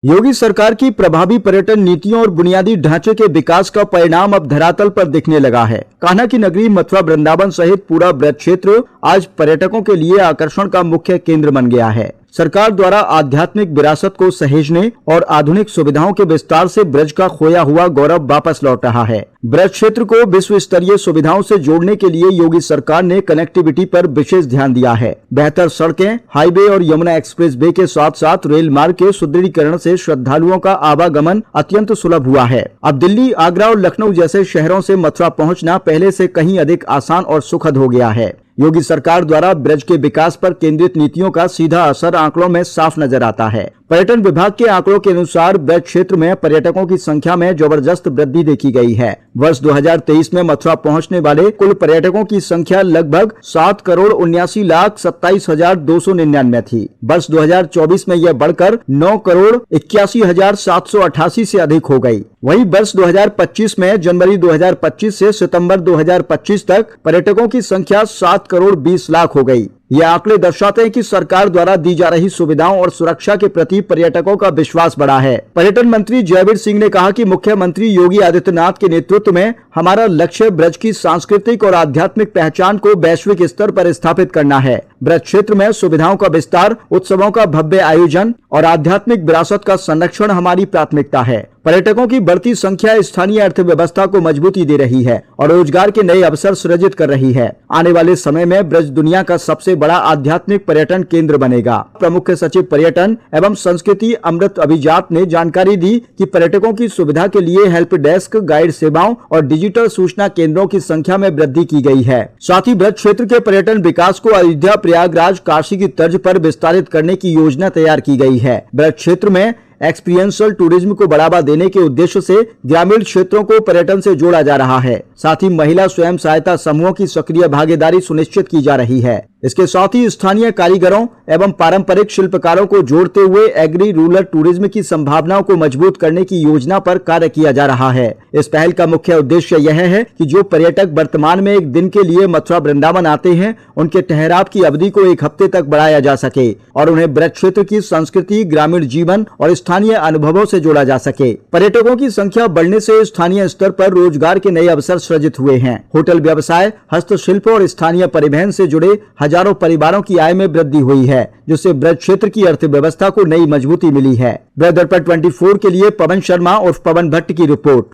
योगी सरकार की प्रभावी पर्यटन नीतियों और बुनियादी ढांचे के विकास का परिणाम अब धरातल पर दिखने लगा है। कान्हा की नगरी मथुरा वृंदावन सहित पूरा ब्रज क्षेत्र आज पर्यटकों के लिए आकर्षण का मुख्य केंद्र बन गया है। सरकार द्वारा आध्यात्मिक विरासत को सहेजने और आधुनिक सुविधाओं के विस्तार से ब्रज का खोया हुआ गौरव वापस लौट रहा है। ब्रज क्षेत्र को विश्व स्तरीय सुविधाओं से जोड़ने के लिए योगी सरकार ने कनेक्टिविटी पर विशेष ध्यान दिया है। बेहतर सड़कें, हाईवे और यमुना एक्सप्रेस वे के साथ साथ रेल मार्ग के सुदृढ़ीकरण से श्रद्धालुओं का आवागमन अत्यंत सुलभ हुआ है। अब दिल्ली, आगरा और लखनऊ जैसे शहरों से मथुरा पहुंचना पहले से कहीं अधिक आसान और सुखद हो गया है। योगी सरकार द्वारा ब्रज के विकास पर केंद्रित नीतियों का सीधा असर आंकड़ों में साफ नजर आता है। पर्यटन विभाग के आंकड़ों के अनुसार ब्रज क्षेत्र में पर्यटकों की संख्या में जबरदस्त वृद्धि देखी गई है। वर्ष 2023 में मथुरा पहुंचने वाले कुल पर्यटकों की संख्या लगभग 7,79,27,299 थी। वर्ष 2024 में यह बढ़कर 9,81,788 से अधिक हो गई। वहीं वर्ष 2025 में जनवरी 2025 से सितंबर 2025 तक पर्यटकों की संख्या 7,20,00,000 हो गई। ये आंकड़े दर्शाते हैं कि सरकार द्वारा दी जा रही सुविधाओं और सुरक्षा के प्रति पर्यटकों का विश्वास बढ़ा है। पर्यटन मंत्री जयवीर सिंह ने कहा कि मुख्यमंत्री योगी आदित्यनाथ के नेतृत्व में हमारा लक्ष्य ब्रज की सांस्कृतिक और आध्यात्मिक पहचान को वैश्विक स्तर पर स्थापित करना है। ब्रज क्षेत्र में सुविधाओं का विस्तार, उत्सवों का भव्य आयोजन और आध्यात्मिक विरासत का संरक्षण हमारी प्राथमिकता है। पर्यटकों की बढ़ती संख्या स्थानीय अर्थव्यवस्था को मजबूती दे रही है और रोजगार के नए अवसर सृजित कर रही है। आने वाले समय में ब्रज दुनिया का सबसे बड़ा आध्यात्मिक पर्यटन केंद्र बनेगा। प्रमुख सचिव पर्यटन एवं संस्कृति अमृत अभिजात ने जानकारी दी कि पर्यटकों की सुविधा के लिए हेल्प डेस्क, गाइड सेवाओं और डिजिटल सूचना केंद्रों की संख्या में वृद्धि की गई है। साथ ही ब्रज क्षेत्र के पर्यटन विकास को अयोध्या, प्रयागराज, काशी की तर्ज पर विस्तारित करने की योजना तैयार की गई है। ब्रज क्षेत्र में एक्सपीरियंशियल टूरिज्म को बढ़ावा देने के उद्देश्य से ग्रामीण क्षेत्रों को पर्यटन से जोड़ा जा रहा है। साथ ही महिला स्वयं सहायता समूहों की सक्रिय भागीदारी सुनिश्चित की जा रही है। इसके साथ ही स्थानीय कारीगरों एवं पारंपरिक शिल्पकारों को जोड़ते हुए एग्री रूरल टूरिज्म की संभावनाओं को मजबूत करने की योजना पर कार्य किया जा रहा है। इस पहल का मुख्य उद्देश्य यह है कि जो पर्यटक वर्तमान में एक दिन के लिए मथुरा वृंदावन आते हैं, उनके ठहराव की अवधि को 1 हफ्ते तक बढ़ाया जा सके और उन्हें ब्रज क्षेत्र की संस्कृति, ग्रामीण जीवन और स्थानीय अनुभवों से जोड़ा जा सके। पर्यटकों की संख्या बढ़ने से स्थानीय स्तर पर रोजगार के नए अवसर सृजित हुए हैं। होटल व्यवसाय, हस्तशिल्प और स्थानीय परिवहन से जुड़े हजारों परिवारों की आय में वृद्धि हुई है, जिससे ब्रज क्षेत्र की अर्थव्यवस्था को नई मजबूती मिली है। ब्रज दर्पण 24 के लिए पवन शर्मा और पवन भट्ट की रिपोर्ट।